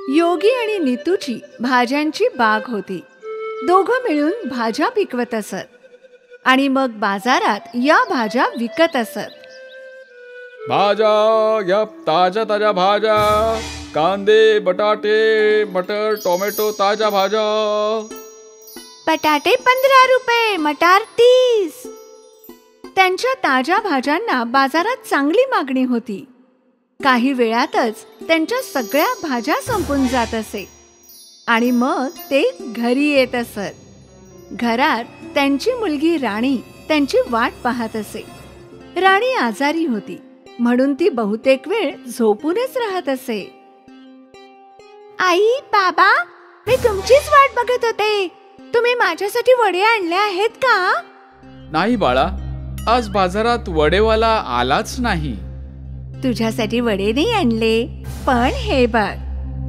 योगी आणि नीतूची भाज्यांची बाग होती. दोघं मिळून भाज्या पिकवत असत आणि मग बाजारात या भाज्या विकत असत. भाज्या या, ताज्या ताज्या भाज्या, कांदे, बटाटे, मटर, टोमॅटो, ताज्या भाज्या. बटाटे 15 रुपये, मटार 30. त्यांच्या ताज्या भाज्यांना बाजारात चांगली मागणी होती. काही वेळातच त्यांच्या सगळ्या भाज्या संपून जात असे आणि मग ते घरी येत असत. घरात त्यांची मुलगी राणी त्यांची वाट पाहत असे. राणी आजारी होती म्हणून ती बहुतेक वेळ झोपूनच राहत असे. आई, बाबा, मी तुमचीच वाट बघत होते. तुम्ही माझ्यासाठी वडे आणले आहेत का? नाही बाळा, आज बाजारात वडेवाला आलाच नाही. तुझ्यासाठी वडे नाही आणले, पण हे बघ.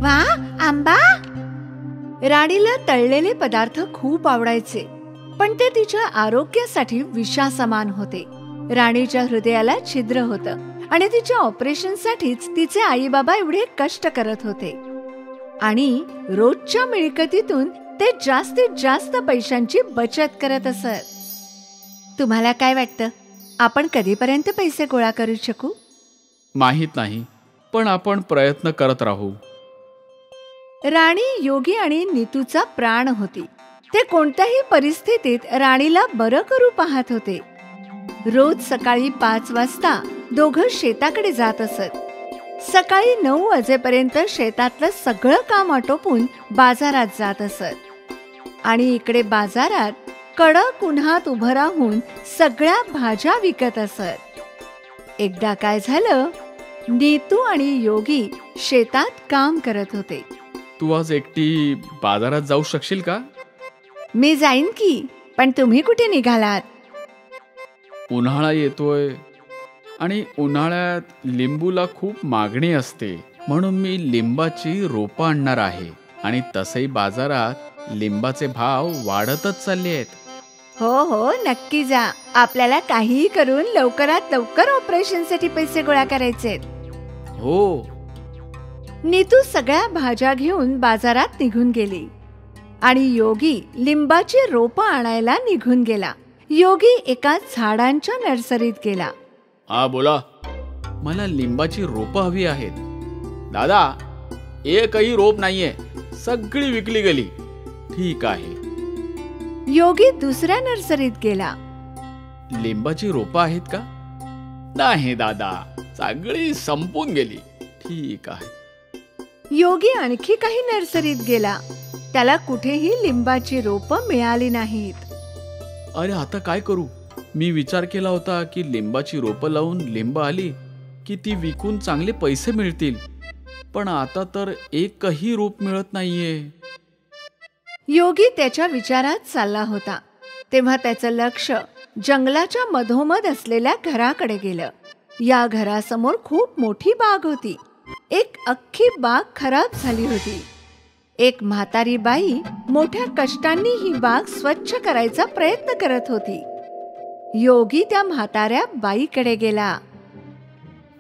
वा, आंबा. राणीला तळलेले पदार्थ खूप आवडायचे, पण ते तिच्या आरोग्यासाठी विषासमान होते. राणीच्या हृदयाला छिद्र होतं आणि तिच्या ऑपरेशनसाठीच तिचे आई बाबा एवढे कष्ट करत होते आणि रोजच्या मिळकतीतून ते जास्तीत जास्त पैशांची बचत करत असत. तुम्हाला काय वाटतं, आपण कधीपर्यंत पैसे गोळा करू शकू? माहित नाही, पण आपण प्रयत्न करत राहू. राणी योगी आणि नीतूचा प्राण होती. ते कोणत्याही परिस्थितीत राणीला बरं करू पाहत होते. रोज सकाळी 5 वाजता दोघं शेताकडे जात असत. सकाळी 9 वाजेपर्यंत शेतातलं सगळं काम आटोपून बाजारात जात असत आणि इकडे बाजारात कडक उन्हात उभं राहून सगळ्या भाज्या विकत असत. एकदा काय झालं, नीतू आणि योगी शेतात काम करत होते. तू आज एकटी बाजारात जाऊ शकशील का? मी जाईन की, पण तुम्ही कुठे निघालात? उन्हाळा येतोय आणि उन्हाळ्यात लिंबूला खूप मागणी असते, म्हणून मी लिंबाची रोपं आणणार आहे. आणि तसंही बाजारात लिंबाचे भाव वाढतच चालले आहेत. हो हो, नक्की जा. आपल्याला काहीही करून लवकरात लवकर ऑपरेशनसाठी पैसे गोळा करायचे. हो. नीतू सगळ्या भाज्या घेऊन बाजारात निघून गेली आणि योगी लिंबाची रोपं आणायला निघून गेला. योगी एका झाडांच्या नर्सरीत गेला. हा, बोला. मला लिंबाची रोपं हवी आहेत. दादा, एकही रोप नाहीये, सगळी विकली गेली. ठीक आहे. योगी दुसऱ्या नर्सरीत गेला. लिंबाची रोपं आहेत का? नाही दादा, सगळी संपून गेली. ठीक आहे. योगी आणखी काही नर्सरीत गेला. त्याला कुठेही लिंबाची रोपं मिळाली नाहीत. अरे, आता काय करू? मी विचार केला होता की लिंबाची रोपं लावून लिंब आली की ती विकून चांगले पैसे मिळतील, पण आता तर एकही रोप मिळत नाहीये. योगी त्याच्या विचारात चालला होता तेव्हा त्याचं लक्ष जंगलाच्या मधोमध असलेल्या घराकडे गेलं. या घरासमोर खूप मोठी बाग होती. एक अख्खी बाग खराब झाली होती. एक म्हातारी बाई मोठ्या कष्टांनी ही बाग स्वच्छ करायचा प्रयत्न करत होती. योगी त्या म्हाताऱ्या बाईकडे गेला.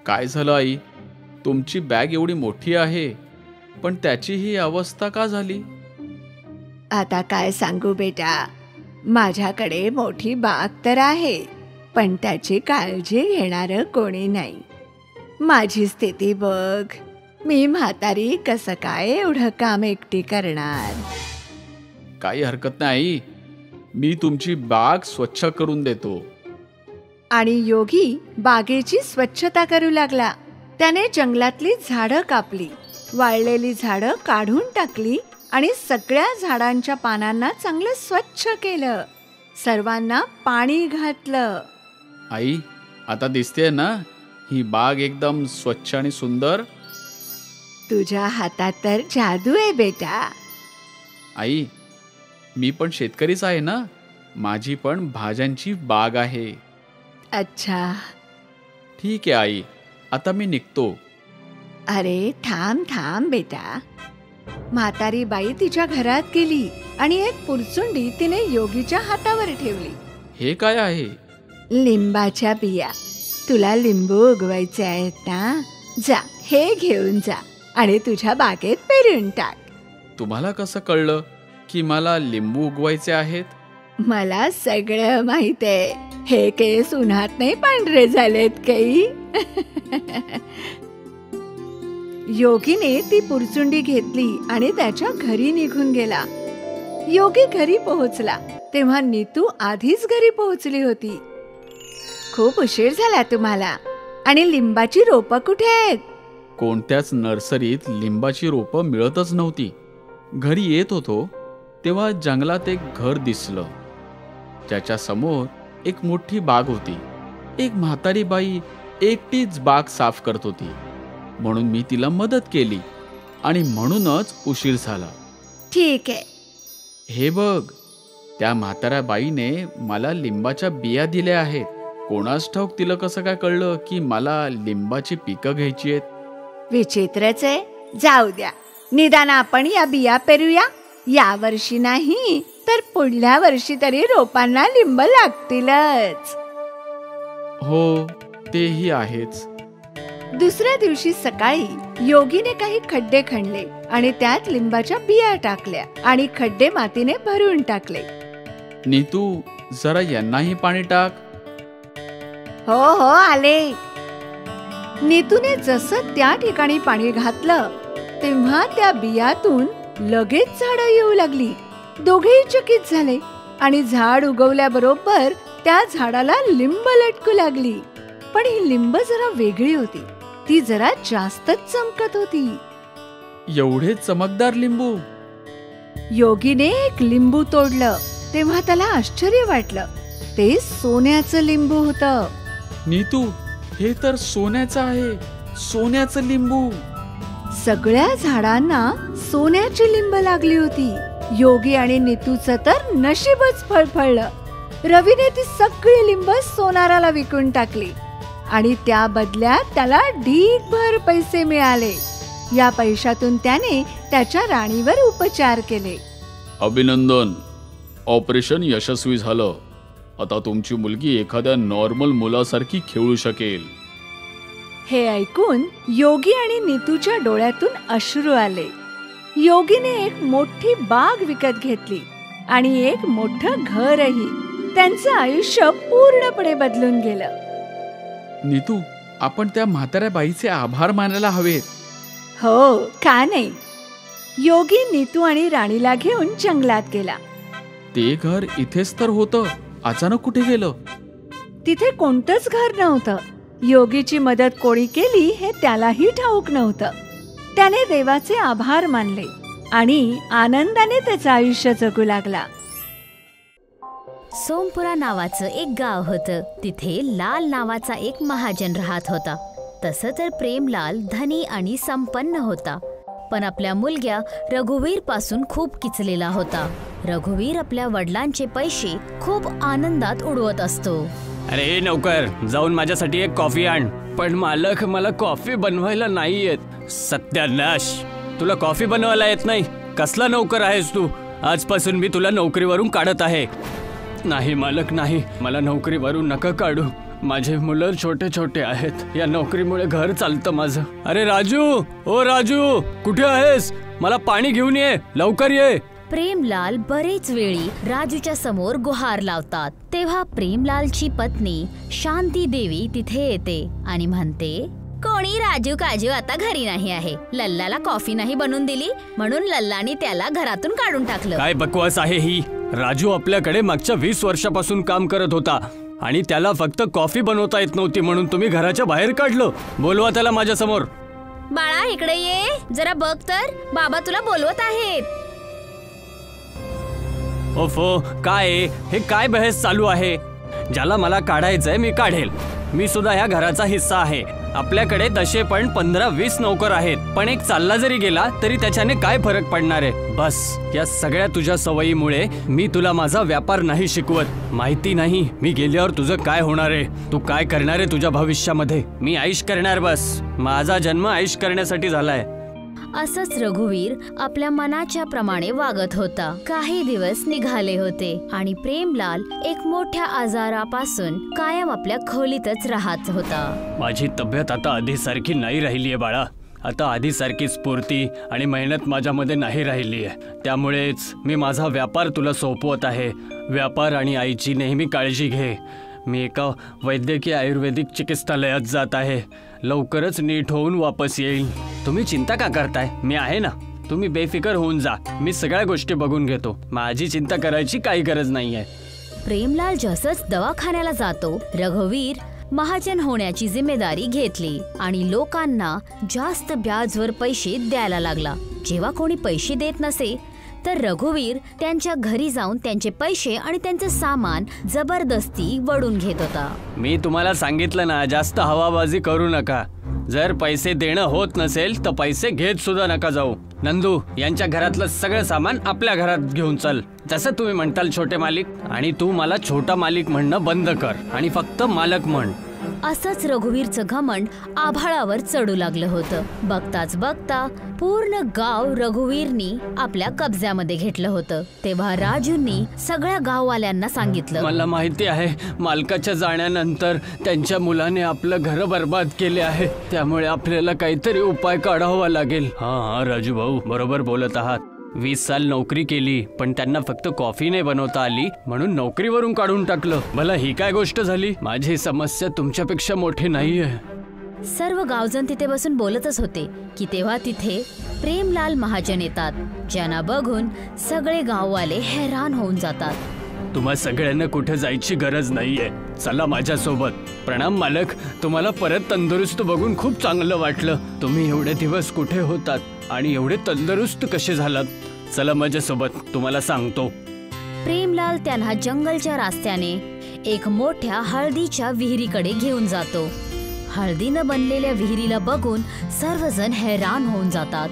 काय झालं आई? तुमची बॅग एवढी मोठी आहे, पण त्याची ही अवस्था का झाली? आता काय सांगू बेटा, माझ्याकडे मोठी बाग तर आहे, पण त्याची काळजी घेणारं कोणी नाही. माझी स्थिती बघ. मी म्हातारी कसं काय एवढं काम एकटी करणार? काही हरकत नाही, मी तुमची बाग स्वच्छ करून देतो. आणि योगी बागेची स्वच्छता करू लागला. त्याने जंगलातली झाडं कापली, वाळलेली झाडं काढून टाकली आणि सगळ्या झाडांच्या पानांना चांगलं स्वच्छ केलं. सर्वांना पाणी घातलं. आई, आता दिसतेय ना ही बाग एकदम स्वच्छ आणि सुंदर? तुझ्या हातात तर जादू आहे बेटा. आई, मी पण शेतकरीच आहे ना, माझी पण भाज्यांची बाग आहे. अच्छा. ठीक आहे आई, आता मी निघतो. अरे थांब थांब बेटा. म्हातारी बाई तिच्या घरात गेली आणि एक पुरचुंडी तिने योगीच्या हातावर ठेवली. हे काय आहे? लिंबाच्या बिया. तुला लिंबू उगवायचे आहेत ना? जा, हे घेऊन जा आणि तुझ्या बागेत पेरून टाक. तुम्हाला कसं कळलं की मला लिंबू उगवायचे आहेत? मला सगळं माहित आहे. हे केस उन्हात नाही पांढरे झालेत काही. योगीने ती पुरचुंडी घेतली आणि त्याच्या घरी निघून गेला. योगी घरी पोहोचला तेव्हा नीतू आधीच घरी पोहोचली होती. खूप उशीर झाला तुम्हाला. आणि लिंबाची रोपं कुठे आहेत? कोणत्याच नर्सरीत लिंबाची रोपं मिळतच नव्हती. घरी येत होतो तेव्हा जंगलात एक घर दिसलं. त्याच्या समोर एक मोठी बाग होती. एक म्हातारी बाई एकटीच बाग साफ करत होती. म्हणून मी तिला मदत केली आणि म्हणूनच उशीर झाला. ठीक आहे. हे बघ, त्या म्हाताऱ्या बाईने मला लिंबाच्या बिया दिल्या आहेत. कोणास ठाऊक तिला कसं काय कळलं की मला लिंबाची पिकं घ्यायची आहेत. विचित्रच आहे. जाऊ द्या, निदान आपण या बिया पेरूया. या वर्षी नाही तर पुढल्या वर्षी तरी रोपांना लिंब लागतीलच. हो, तेही आहेच. दुसऱ्या दिवशी सकाळी योगीने काही खड्डे खणले आणि त्यात लिंबाच्या बिया टाकल्या आणि खड्डे मातीने भरून टाकले. नीतू, जरा यांनाही पाणी टाक. हो हो, आले. नीतूने जसं त्या ठिकाणी पाणी घातलं तेव्हा त्या बियातून लगेच झाडं येऊ लागली. दोघेही चकित झाले आणि झाड उगवल्याबरोबर त्या झाडाला लिंब लटकू लागली. पण ही लिंब जरा वेगळी होती. ती जरा जास्तच चमकत होती. एवढे चमकदार लिंबू? योगीने एक लिंबू तोडलं तेव्हा त्याला आश्चर्य वाटलं. ते सोन्याचं लिंबू होतं. नीतू, हे तर सोन्याचं आहे. सोन्याचं लिंबू. सगळ्या झाडांना सोन्याची लिंब लागली होती. योगी आणि नीतूचं तर नशीबच फळफळलं. रवीने ती सगळी लिंब सोनाराला विकून टाकली आणि त्या बदल्यात त्याला ढीगभर पैसे मिळाले. या पैशातून त्याने त्याच्या राणीवर उपचार केले. अभिनंदन, ऑपरेशन यशस्वी झालं. आता तुमची मुलगी एखाद्या नॉर्मल मुलासारखी खेळू शकेल. हे ऐकून योगी आणि नीतूच्या डोळ्यातून अश्रू आले. योगीने एक मोठी बाग विकत घेतली आणि एक मोठं घरही. त्यांचं आयुष्य पूर्णपणे बदलून गेलं. नीतू, आपण त्या म्हाताऱ्या बाईचे आभार मानायला हवेत. हो, का नाही. योगी नीतू आणि राणीला घेऊन जंगलात गेला. ते घर इथेच तर होतं. अचानक कुठे गेलं? तिथे कोणतंच घर नव्हतं. योगीची मदत कोणी केली हे त्यालाही ठाऊक नव्हतं. त्याने देवाचे आभार मानले आणि आनंदाने त्याचं आयुष्य जगू लागला. सोमपुरा नावाचं एक गाव होतं. तिथे लाल नावाचा एक महाजन राहत होता. तसं तर प्रेमलाल धनी आणि संपन्न होता, पण आपल्या मुलग्या रघुवीर पासून खूप किचलेला होता. रघुवीर आपल्या वडिलांचे पैसे खूप आनंदात उडवत असतो. अरे नौकर, जाऊन माझ्यासाठी एक कॉफी आण. पण मालक, मला कॉफी बनवायला नाही येत. सत्यानाश, तुला कॉफी बनवायला येत नाही? कसला नौकर आहेस तू? आजपासून मी तुला नोकरीवरून काढत आहे. नाही मालक, नाही, मला नोकरीवरून नका काढू. माझे मुलं छोटे छोटे आहेत. या नोकरीमुळे घर चालतं माझं. अरे राजू, ओ राजू, कुठे आहेस? मला पाणी घेऊन ये, लवकर ये. प्रेमलाल बरेच वेळी राजूच्या समोर गुहार लावतात. तेव्हा प्रेमलालची पत्नी शांती देवी तिथे येते आणि म्हणते, कोणी राजू काजू आता घरी नाही आहे. लल्लाला कॉफी नाही बनवून दिली म्हणून लल्लानी त्याला घरातून काढून टाकलं. काय बकवास आहे ही? राजू आपल्याकडे मागच्या 20 वर्षापासून काम करत होता आणि त्याला फक्त कॉफी बनवता येत नव्हती म्हणून तुम्ही घराच्या बाहेर काढलं. बोलवा त्याला माझ्या समोर. बाळा, इकडे ये, जरा बघ तर, बाबा तुला बोलवत आहेत. ओफो, काय हे? काय बहस चालू आहे? ज्याला मला काढायचंय मी काढेल. मी सुद्धा या घराचा हिस्सा आहे. आपल्याकडे तसे पण 15-20 नोकर आहेत, पण एक चालला जरी गेला तरी त्याच्याने काय फरक पडणार आहे? बस या सगळ्या तुझ्या सवयीमुळे मी तुला माझा व्यापार नाही शिकवत. माहिती नाही मी गेल्यावर तुझं काय होणार आहे, तू काय करणार आहे तुझ्या भविष्यामध्ये. मी ऐश करणार. बस माझा जन्म ऐश करण्यासाठी झालाय. असंच रघुवीर आपल्या मनाच्या प्रमाणे वागत होता. काही दिवस निघाले होते आणि प्रेमलाल एक मोठ्या आजारापासून कायम आपल्या खोलीतच राहत होता. माझी तब्येत आता आधीसारखी नाही राहिलीये बाळा. आता आधीसारखी स्फूर्ती आणि मेहनत माझ्यामध्ये नाही राहिली आहे. त्यामुळेच मी माझा व्यापार तुला सोपवत आहे. व्यापार आणि आईची नेहमी काळजी घे. मी एका वैद्यकीय आयुर्वेदिक चिकित्सालयात जात आहे. लवकरच नीट होऊन वापस येईल. तुम्ही चिंता का करताय? मी आहे ना. तुम्ही बेफिकर होऊन जा. मी सगळ्या गोष्टी बघून घेतो. माझी चिंता करायची काही गरज नाहीये. प्रेमलाल जसंच दवाखान्याला जातो, रघुवीर महाजन होण्याची जिम्मेदारी घेतली आणि लोकांना जास्त व्याजवर पैसे द्यायला लागला. जेव्हा कोणी पैसे देत नसे तर रघुवीर त्यांच्या घरी जाऊन त्यांचे पैसे आणि त्यांचे सामान जबरदस्ती वडून घेत होता. मी तुम्हाला सांगितलं ना, जास्त हवाबाजी करू नका. जर पैसे देणं होत नसेल तर पैसे घेत सुद्धा नका जाऊ. नंदू, यांच्या घरातलं सगळं सामान आपल्या घरात घेऊन चल. जसं तुम्ही म्हणताल छोटे मालिक. आणि तू मला छोटा मालिक म्हणणं बंद कर आणि फक्त मालक म्हण. असंच रघुवीरचं घमंड आभाळावर चढू लागलं होतं. बघताच बघता पूर्ण गाव रघुवीरनी आपल्या कब्ज्यामध्ये घेतलं होतं. तेव्हा राजूंनी सगळ्या गाववाल्यांना सांगितलं, मला माहिती आहे मालकाच्या जाण्यानंतर त्यांच्या मुलाने आपलं घर बर्बाद केले आहे. त्यामुळे आपल्याला काहीतरी उपाय काढावा लागेल. हा राजू भाऊ, बरोबर बोलत आहात. 20 साल नोकरी केली, पण त्यांना फक्त कॉफी नाही बनवता आली म्हणून नोकरीवरून काढून टाकलं. मला ही काय गोष्ट झाली? माझी समस्या तुमच्यापेक्षा मोठी नाहीये. सर्व गावजण तिथे बसून बोलतच होते की तेव्हा तिथे प्रेमलाल महाजन येतात, ज्यांना बघून सगळे गाववाले हैराण होऊन जातात. तुम्हा सगळ्यांना कुठे जायची गरज नाहीये. चला माझ्यासोबत. प्रणाम मालक. तुम्हाला परत तंदुरुस्त बघून खूप चांगलं वाटलं. तुम्ही एवढे दिवस कुठे होतात आणि एवढे तंदुरुस्त कसे झालात? चला माझ्यासोबत, तुम्हाला सांगतो. प्रेमलाल त्यांना जंगलच्या रस्त्याने एक मोठ्या हळदीच्या विहिरीकडे घेऊन जातो. हळदीनं बनलेल्या विहिरीला बघून सर्वजण हैराण होऊन जातात.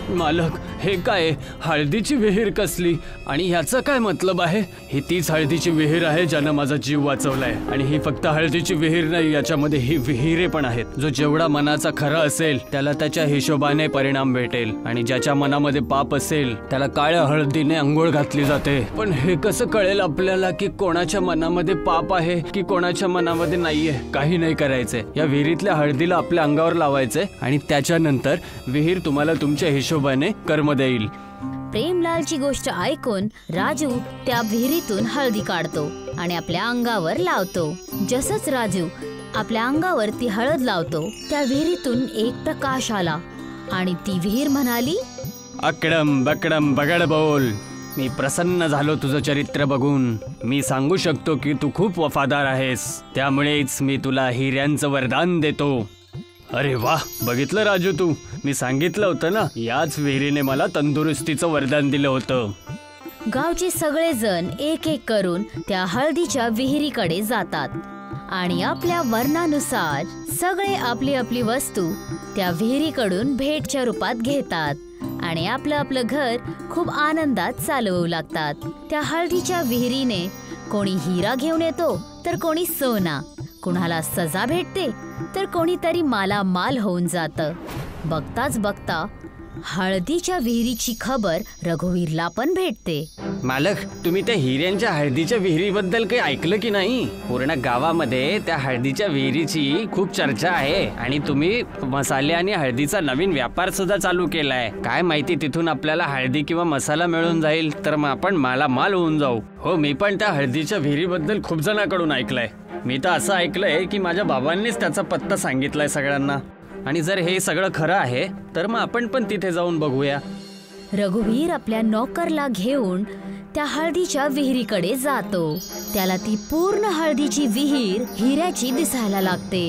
मालक, हे काय? हळदीची विहीर कसली? आणि ह्याचा काय मतलब आहे? ही तीच हळदीची विहीर आहे ज्यानं माझा जीव वाचवलाय. आणि ही फक्त हळदीची विहीर नाही, याच्यामध्ये ही विहिरे पण आहेत. जो जेवढा मनाचा खरा असेल त्याला त्याच्या हिशोबाने परिणाम भेटेल, आणि ज्याच्या मनामध्ये पाप असेल त्याला काळ्या हळदीने अंघोळ घातली जाते. पण हे कसं कळेल आपल्याला की कोणाच्या मनामध्ये पाप आहे की कोणाच्या मनामध्ये नाहीये? काही नाही करायचंय. या विहिरीतल्या हळदीला आपल्या अंगावर लावायचंय आणि त्याच्यानंतर विहीर तुम्हाला तुमच्या हिशोबाने कर्म देईल. प्रेमलालची गोष्ट ऐकून राजू त्या विहिरीतून हळदी काढतो आणि आपल्या अंगावर लावतो. जसंच राजू आपल्या अंगावर ती हळद लावतो, त्या विहिरीतून एक प्रकाश आला आणि ती विहीर म्हणाली, अकडम बकडम बगड बोल. मी प्रसन्न झालो तुझं चरित्र बघून. मी सांगू शकतो की तू खूप वफादार आहेस. त्यामुळेच मी तुला हिऱ्यांचं वरदान देतो. अरे वाह, बघितलं राजू तू? मी सांगितलं होतं ना, याच विहिरीने मला तंदुरुस्तीचं वरदान दिलं होतं. गावचे सगळेजण एक एक करून त्या हळदीच्या विहिरीकडे जातात आणि आपल्या वर्णानुसार सगळे आपली आपली वस्तू त्या विहिरीकडून भेटच्या रूपात घेतात आणि आपलं आपलं घर खूप आनंदात चालवू लागतात. त्या हळदीच्या विहिरीने कोणी हिरा घेऊन येतो तर कोणी सोना, कुणाला सजा भेटते तर कोणीतरी मालामाल होऊन जातं. बघताच बघता हळदीच्या विहिरीची खबर रघुवीरला पण भेटते. मालक, तुम्ही त्या हिऱ्यांच्या हळदीच्या विहिरीबद्दल काही ऐकलं की नाही? पूर्ण गावामध्ये त्या हळदीच्या विहिरीची खूप चर्चा आहे आणि तुम्ही मसाले आणि हळदीचा नवीन व्यापार सुद्धा चालू केलाय. काय माहिती, तिथून आपल्याला हळदी किंवा मसाला मिळून जाईल तर मग आपण मालामाल होऊन जाऊ. हो, मी पण त्या हळदीच्या विहिरीबद्दल खूप जणांकडून ऐकलंय. मी तर असं ऐकलंय की माझ्या बाबांनीच त्याचा पत्ता सांगितलाय सगळ्यांना. आणि जर हे सगळं खरं आहे तर मग आपण पण तिथे जाऊन बघूया. रघुवीर आपल्या नोकरला घेऊन त्या हळदीच्या विहिरीकडे जातो. त्याला ती पूर्ण हळदीची विहीर हिऱ्याची दिसायला लागते.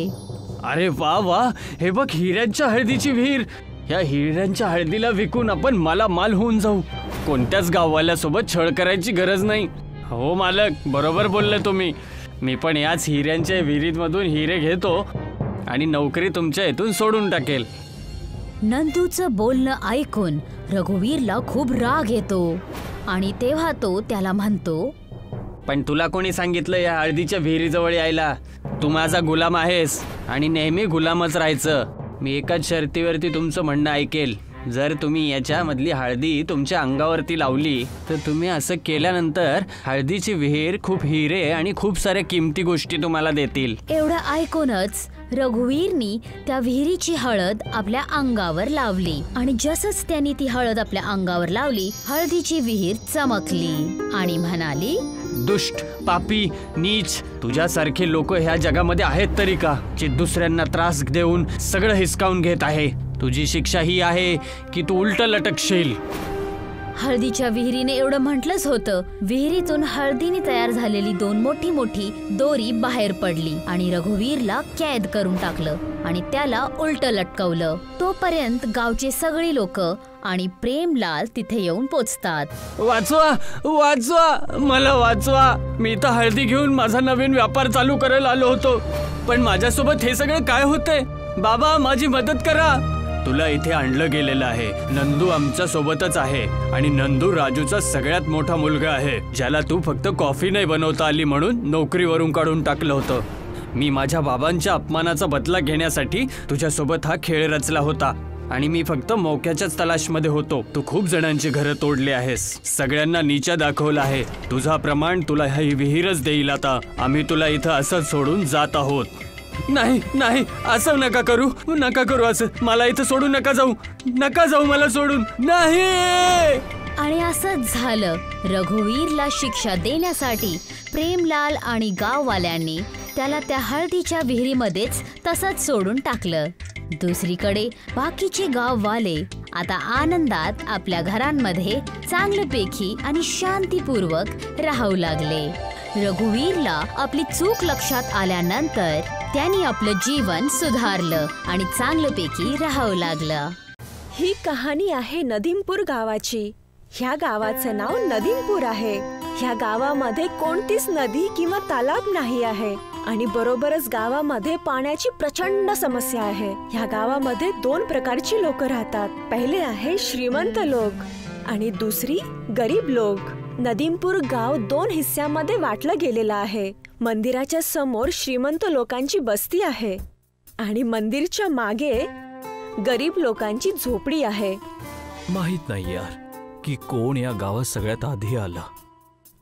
अरे वा वा, हे बघ, हिऱ्यांच्या हळदीची विहीर. या हिऱ्यांच्या हळदीला विकून आपण मालामाल होऊन जाऊ. कोणत्याच गाववाल्यासोबत छळ करायची गरज नाही. हो मालक, बरोबर बोलले तुम्ही. मी पण याच हिऱ्यांच्या विहिरीमधून हिरे घेतो आणि नोकरी तुमच्या इथून सोडून टाकेल. नंदूचं बोलणं ऐकून रघुवीरला खूप राग येतो आणि तेव्हा तो त्याला म्हणतो, पण तुला कोणी सांगितलं या हळदीच्या विहिरीजवळ यायला? तू माझा गुलाम आहेस आणि नेहमी गुलामच राहायचं. मी एकाच शर्तीवरती तुमचं म्हणणं ऐकेल. जर तुम्ही याच्यामधली हळदी तुमच्या अंगावरती लावली तर तुम्ही असं केल्यानंतर हळदीची विहीर खूप हिरे आणि खूप साऱ्या किमती गोष्टी तुम्हाला देतील. एवढं ऐकूनच रघुवीरनी त्या विहिरीची हळद आपल्या अंगावर लावली आणि जसंच त्यांनी ती हळद आपल्या अंगावर लावली, हळदीची विहीर चमकली आणि म्हणाली, दुष्ट, पापी, नीच, तुझ्यासारखे लोक ह्या जगामध्ये आहेत तरी का, जे दुसऱ्यांना त्रास देऊन सगळं हिसकावून घेत आहे. तुझी शिक्षा ही आहे की तू उलट लटकशील. हळदीच्या विहिरीने एवढं म्हटलंच होतं. विहिरीतून हळदीने तयार झालेली 2 मोठी मोठी दोरी बाहेर पडली आणि रघुवीरला कैद करून टाकलं आणि त्याला उलट लटकवलं. तोपर्यंत गावचे सगळी लोक आणि प्रेमलाल तिथे येऊन पोचतात. वाचवा, वाचवा, मला वाचवा. मी तर हळदी घेऊन माझा नवीन व्यापार चालू करायला आलो होतो, पण माझ्यासोबत हे सगळं काय होतंय? बाबा, माझी मदत करा. तुला इथे आणलं गेलेलं आहे. नंदू आमच्या सोबतच आहे आणि नंदू राजूचा सगळ्यात मोठा मुलगा आहे, ज्याला तू फक्त कॉफी नाही बनवता आली म्हणून नोकरीवरून काढून टाकलं होतं. मी माझ्या बाबांच्या अपमानाचा बदला घेण्यासाठी तुझ्यासोबत हा खेळ रचला होता आणि मी फक्त मौक्याच्याच तलाशमध्ये होतो. तू खूप जणांची घरं तोडली आहेस, सगळ्यांना नीचा दाखवला आहे. तुझा प्रमाण तुला ही विहीरच देईल. आता आम्ही तुला इथं असंच सोडून जात आहोत. नाही नाही, असं नका करू, नका करू असं. मला इथं सोडून नका जाऊ, नका जाऊ मला सोडून. नाही. आणि असंच झालं. रघुवीरला शिक्षा देण्यासाठी प्रेमलाल आणि गाववाल्यांनी त्याला त्या हळदीच्या विहिरीमध्येच तसंच सोडून टाकलं. दुसरीकडे बाकीचे गाववाले आता आनंदात आपल्या घरांमध्ये चांगल्यापैकी आणि शांतीपूर्वक राहू लागले. रघुवीरला आपली चूक लक्षात आल्यानंतर त्यांनी आपलं जीवन सुधारलं आणि चांगल्यापैकी राहू लागलं. ही कहाणी आहे नदीमपूर गावाची. ह्या गावाचं नाव नदीमपूर आहे. ह्या गावामध्ये कोणतीच नदी किंवा तलाव नाही आहे आणि बरोबरच गावामध्ये पाण्याची प्रचंड समस्या आहे. ह्या गावामध्ये 2 प्रकारची लोक राहतात. पहिले आहे श्रीमंत लोक आणि दुसरी गरीब लोक. नदीमपूर गाव 2 हिस्स्यामध्ये वाटलं गेलेलं आहे. मंदिराच्या समोर श्रीमंत लोकांची बस्ती आहे आणि मंदिरच्या मागे गरीब लोकांची झोपडी आहे. माहित नाही यार की कोण या गावात सगळ्यात आधी आला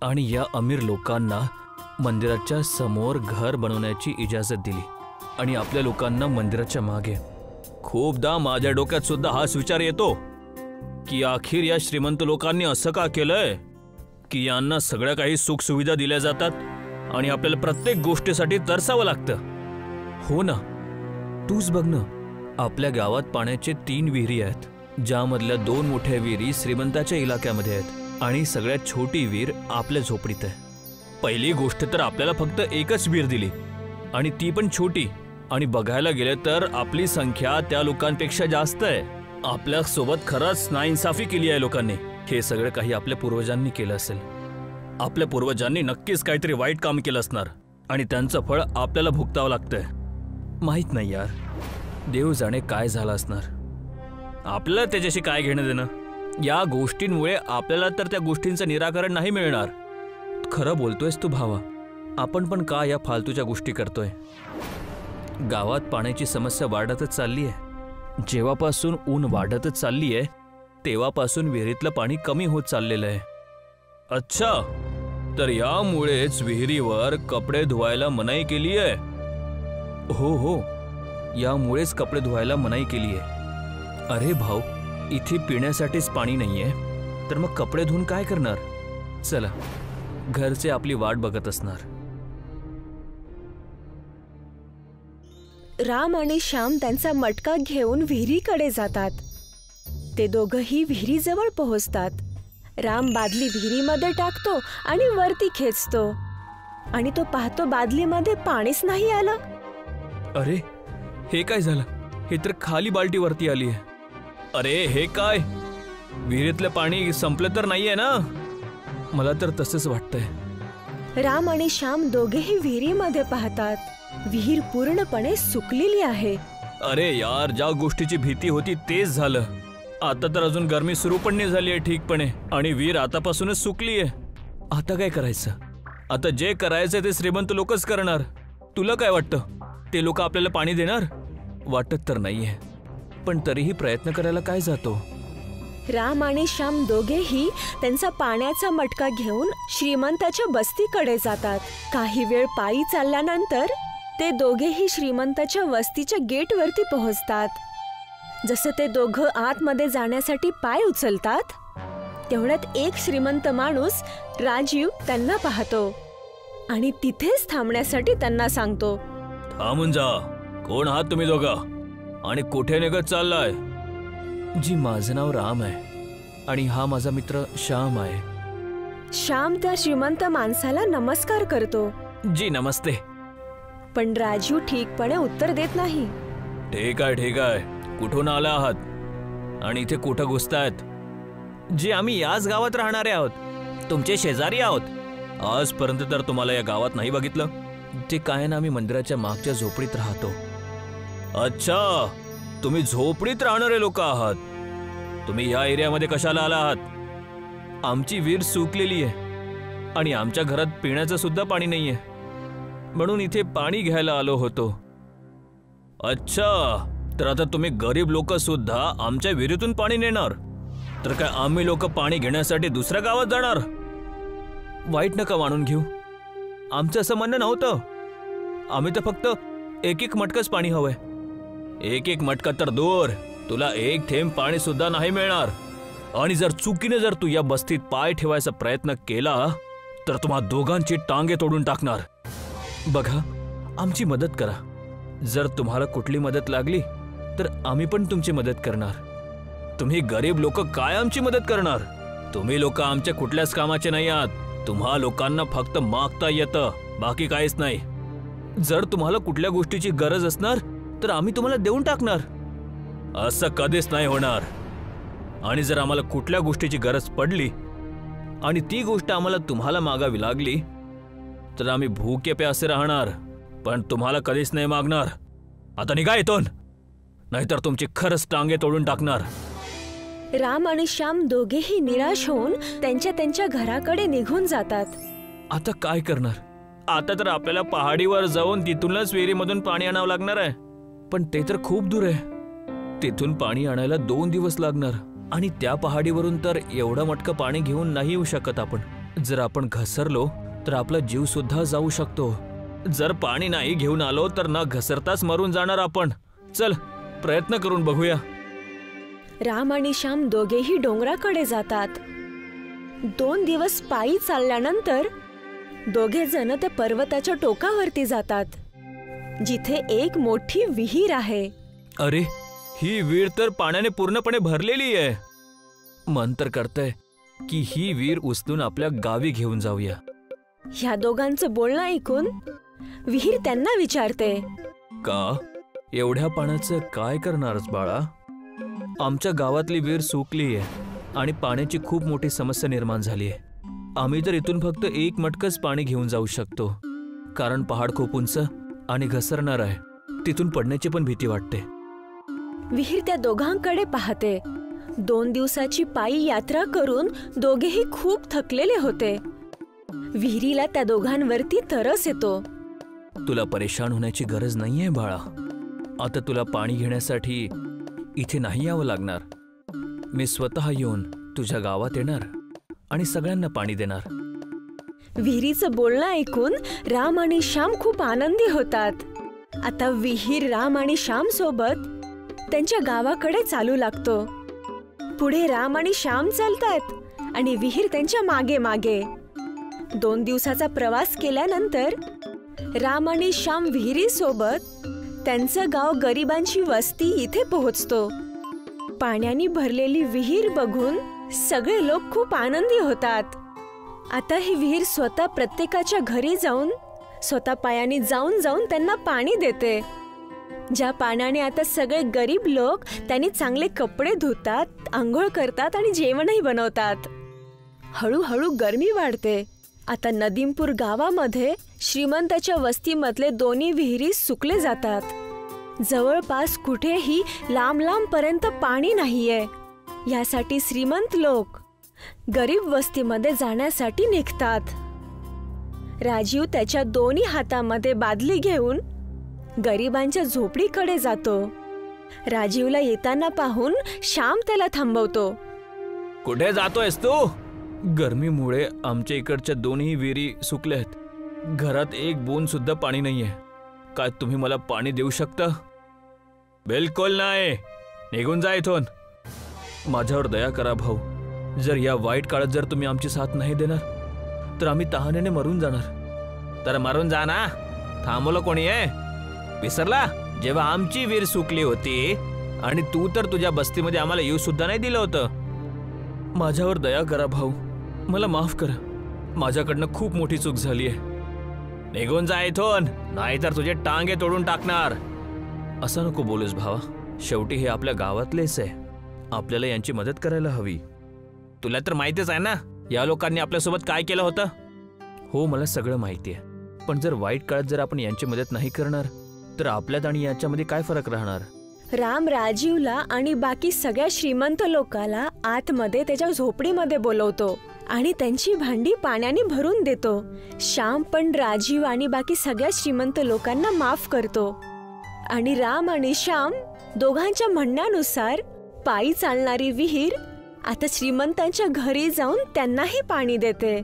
आणि या अमीर लोकांना मंदिराच्या समोर घर बनवण्याची इजाजत दिली आणि आपल्या लोकांना मंदिराच्या मागे. खूपदा माझ्या डोक्यात सुद्धा हाच विचार येतो की अखेर या श्रीमंत लोकांनी असं का केलंय की यांना सगळ्या काही सुख सुविधा दिल्या जातात आणि आपल्याला प्रत्येक गोष्टीसाठी तरसावं लागतं. हो ना, तूच बघ ना, आपल्या गावात पाण्याचे 3 विहिरी आहेत, ज्यामधल्या 2 मोठ्या विहिरी श्रीमंताच्या इलाक्यामध्ये आहेत आणि सगळ्यात छोटी विहीर आपल्या झोपडीत आहे. पहिली गोष्ट तर आपल्याला फक्त एकच विहीर दिली आणि ती पण छोटी. आणि बघायला गेले तर आपली संख्या त्या लोकांपेक्षा जास्त आहे. आपल्या सोबत खरंच नाइंसाफी केली आहे लोकांनी. हे सगळं काही आपल्या पूर्वजांनी केलं असेल. आपल्या पूर्वजांनी नक्कीच काहीतरी वाईट काम केलं असणार आणि त्यांचं फळ आपल्याला भुगतावं लागतंय. माहित नाही यार, देव जाणे काय झालं असणार. आपल्याला त्याच्याशी काय घेणं देणं. या गोष्टींमुळे आपल्याला तर त्या गोष्टींचं निराकरण नाही मिळणार. खरं बोलतोयस तू भावा. आपण पण का या फालतूच्या गोष्टी करतोय. गावात पाण्याची समस्या वाढतच चालली आहे. जेव्हापासून ऊन वाढतच चालली आहे तेव्हापासून विहिरीतलं पाणी कमी होत चाललेलं आहे. अच्छा, तर यामुळेच विहिरीवर कपडे धुवायला मनाई केली आहे. हो हो, यामुळेच कपडे धुवायला मनाई केली आहे. अरे भाऊ, इथे पिण्यासाठीच पाणी नाहीये तर मग कपडे धुवून काय करणार. चला, घरचे आपली वाट बघत असणार. राम आणि श्याम त्यांचा मटका घेऊन विहिरीकडे जातात. ते दोघंही विहिरीजवळ पोहोचतात. राम बादली विहिरीमध्ये टाकतो आणि वरती खेचतो आणि तो पाहतो बादलीमध्ये पाणीच नाही आलं. अरे, हे काय झालं. हे तर खाली बाल्टी वरती आली आहे. अरे हे काय, विहिरीतलं पाणी संपलं तर नाहीये ना. मला तर तसंच वाटतंय. राम आणि श्याम दोघेही विहिरीमध्ये पाहतात. विहीर पूर्णपणे सुकलेली आहे. अरे यार, ज्या गोष्टीची भीती होती तेच झालं. आता तर अजून गरमी सुरू पण नाही झाली आहे ठीकपणे आणि विहीर आतापासूनच सुकली आहे. आता काय करायचं. आता जे करायचं ते श्रीमंत लोकच करणार. तुला काय वाटतं, ते लोक आपल्याला पाणी देणार. वाटत तर नाहीये, पण तरीही प्रयत्न करायला काय जातो. राम आणि श्याम दोघेही त्यांचा पाण्याचा मटका घेऊन श्रीमंताच्या बस्तीकडे जातात. काही वेळ पायी चालल्यानंतर ते दोघेही श्रीमंताच्या वस्तीच्या गेटवरती पोहोचतात. जसं ते दोघं आतमध्ये जाण्यासाठी पाय उचलतात तेवढ्यात एक श्रीमंत माणूस राजीव त्यांना पाहतो आणि तिथेच थांबण्यासाठी त्यांना सांगतो. थांबून जा. कोण आहात तुम्ही दोघं आणि कुठे निघत चाललाय? जी, माझं नाव राम आहे आणि हा माझा मित्र श्याम आहे. श्याम त्या श्रीमंत माणसाला नमस्कार करतो. जी नमस्ते. पण राजीव ठीकपणे उत्तर देत नाही. ठीक आहे. कुठून आला आहात आणि इथे कुठं घुसतायत? जी, आम्ही याच गावात राहणारे आहोत. तुमचे शेजारी आहोत. आजपर्यंत तर तुम्हाला या गावात नाही बघितलं. ते काय ना, आम्ही मंदिराच्या मागच्या झोपडीत राहतो. अच्छा, तुम्ही झोपडीत राहणारे लोक आहात. तुम्ही या एरियामध्ये कशाला आला आहात? आमची विहीर सुकलेली आहे आणि आमच्या घरात पिण्याचं सुद्धा पाणी नाहीये, म्हणून इथे पाणी घ्यायला आलो होतो. अच्छा, तर आता तुम्ही गरीब लोक सुद्धा आमच्या विहिरीतून पाणी नेणार? तर काय आम्ही लोक पाणी घेण्यासाठी दुसऱ्या गावात जाणार? वाईट नका मानून घेऊ. आमचं असं म्हणणं नव्हतं. आम्ही तर फक्त एक मटकंच पाणी हवंय. एक मटका तर दूर, तुला एक थेंब पाणी सुद्धा नाही मिळणार. आणि जर चुकीने तू या बस्तीत पाय ठेवायचा प्रयत्न केला तर तुम्हा दोघांची टांगे तोडून टाकणार. बघा, आमची मदत करा. जर तुम्हाला कुठली मदत लागली तर आम्ही पण तुमची मदत करणार. तुम्ही गरीब लोक काय आमची मदत करणार? तुम्ही लोक आमच्या कुठल्याच कामाचे नाही आहात. तुम्हा लोकांना फक्त मागता येतं, बाकी काहीच नाही. जर तुम्हाला कुठल्या गोष्टीची गरज असणार तर आम्ही तुम्हाला देऊन टाकणार. असं कधीच नाही होणार. आणि जर आम्हाला कुठल्या गोष्टीची गरज पडली आणि ती गोष्ट आम्हाला तुम्हाला मागावी लागली तर आम्ही भूके प्यासे राहणार, पण तुम्हाला कधीच नाही मागणार. आता निघा इथून, नाहीतर तुमची खरंच टांगे तोडून टाकणार. राम आणि श्याम दोघेही निराश होऊन त्यांच्या घराकडे निघून जातात. आता काय करणार? आता तर आपल्याला पहाडीवर जाऊन तिथूनच विहिरीमधून पाणी आणावं लागणार आहे. पण ते तर खूप दूर आहे. तिथून पाणी आणायला 2 दिवस लागणार आणि त्या पहाडीवरून तर एवढं मटकं पाणी घेऊन नाही येऊ शकत आपण. जर आपण घसरलो तर आपला जीव सुद्धा जाऊ शकतो. जर पाणी नाही घेऊन आलो तर न घसरताच मरून जाणार आपण. चल, प्रयत्न करून बघूया. राम आणि श्याम दोघेही डोंगराकडे जातात. 2 दिवस पायी चालल्यानंतर दोघे जण त्या पर्वताच्या टोकावरती जातात, जिथे एक मोठी विहीर आहे. अरे, ही विहीर तर पाण्याने पूर्णपणे भरलेली आहे. मन तर करतंय की ही विहीर उचलून आपल्या गावी घेऊन जाऊया. ह्या दोघांचं बोलणं ऐकून विहीर त्यांना विचारते, का? एवढ्या पाण्याचं काय करणारच बाळा? आमच्या गावातली विहीर सुकली आहे आणि पाण्याची खूप मोठी समस्या निर्माण झाली आहे. आम्ही तर इथून फक्त 1 मटकंच पाणी घेऊन जाऊ शकतो, कारण पहाड खूप उंच आणि घसरणार आहे. तिथून पडण्याची पण भीती वाटते. विहीर त्या दोघांकडे पाहते. 2 दिवसाची पायी यात्रा करून दोघेही खूप थकलेले होते. विहिरीला त्या दोघांवरती तरस येतो. तुला परेशान होण्याची गरज नाहीये बाळा. आता तुला पाणी घेण्यासाठी इथे नाही यावं लागणार. मी स्वतः येऊन तुझ्या गावात येणार आणि सगळ्यांना पाणी देणार. विहिरीचं बोलणं ऐकून राम आणि श्याम खूप आनंदी होतात. आता विहीर राम आणि श्याम सोबत त्यांच्या गावाकडे चालू लागतो. पुढे राम आणि श्याम चालतात आणि विहीर त्यांच्या मागे मागे. 2 दिवसाचा प्रवास केल्यानंतर राम आणि श्याम विहिरीसोबत त्यांचं गाव गरिबांची वस्ती इथे पोहोचतो. पाण्याने भरलेली विहीर बघून सगळे लोक खूप आनंदी होतात. आता ही विहीर स्वतः प्रत्येकाच्या घरी जाऊन स्वतः पायाने जाऊन त्यांना पाणी देते. ज्या पाण्याने आता सगळे गरीब लोक त्यांनी चांगले कपडे धुतात, आंघोळ करतात आणि जेवणही बनवतात. हळूहळू गरमी वाढते. आता नदीमपूर गावामध्ये श्रीमंताच्या वस्तीमधले 2 विहिरी सुकले जातात. जवळपास कुठेही लांब पर्यंत पाणी नाहीये. यासाठी श्रीमंत लोक गरीब वस्तीमध्ये जाण्यासाठी निघतात. राजीव त्याच्या 2 हातामध्ये बादली घेऊन गरिबांच्या झोपडीकडे जातो. राजीवला येताना पाहून श्याम त्याला थांबवतो. कुठे जातोयस तू? गरमीमुळे आमच्या इकडच्या 2ही विहिरी सुकल्या आहेत. घरात 1 बूंद सुद्धा पाणी नाहीये. काय तुम्ही मला पाणी देऊ शकता? बिलकुल नाही, निघून जा इथून. माझ्यावर दया करा भाऊ. जर या वाईट काळात जर तुम्ही आमची साथ नाही देणार तर आम्ही तहानेने मरून जाणार. तर मरून जा ना, थांबवलं कोणी आहे? विसरला जेव्हा आमची वीर सुकली होती आणि तू तर तुझ्या बस्तीमध्ये आम्हाला येऊ सुद्धा नाही दिलं होतं. माझ्यावर दया करा भाऊ, मला माफ करा. माझ्याकडनं खूप मोठी चूक झाली आहे. निघून जा इथून, नाहीतर तुझे टांगे तोडून टाकणार. असं नको बोलूस भावा, शेवटी हे आपल्या गावातलेच आहे. आपल्याला यांची मदत करायला हवी. तुला तर माहितीच आहे ना या लोकांनी आपल्यासोबत काय केलं होतं. हो, मला सगळं माहिती आहे. पण जर वाईट काळात जर आपण यांची मदत नाही करणार तर आपल्यात आणि यांच्यामध्ये काय फरक राहणार? राम राजीवला आणि बाकी सगळ्या श्रीमंत लोकाला आतमध्ये त्याच्या झोपडीमध्ये बोलवतो आणि त्यांची भांडी पाण्याने भरून देतो. श्याम पण राजीव आणि बाकी सगळ्या श्रीमंत लोकांना माफ करतो आणि राम आणि श्याम दोघांच्या म्हणण्यानुसार पायी चालणारी विहीर आता श्रीमंतांच्या घरी जाऊन त्यांनाही पाणी देते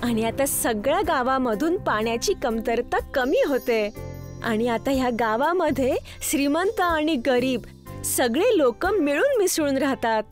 आणि आता सगळ्या गावामधून पाण्याची कमतरता कमी होते आणि आता ह्या गावामध्ये श्रीमंत आणि गरीब सगळे लोक मिळून मिसळून राहतात.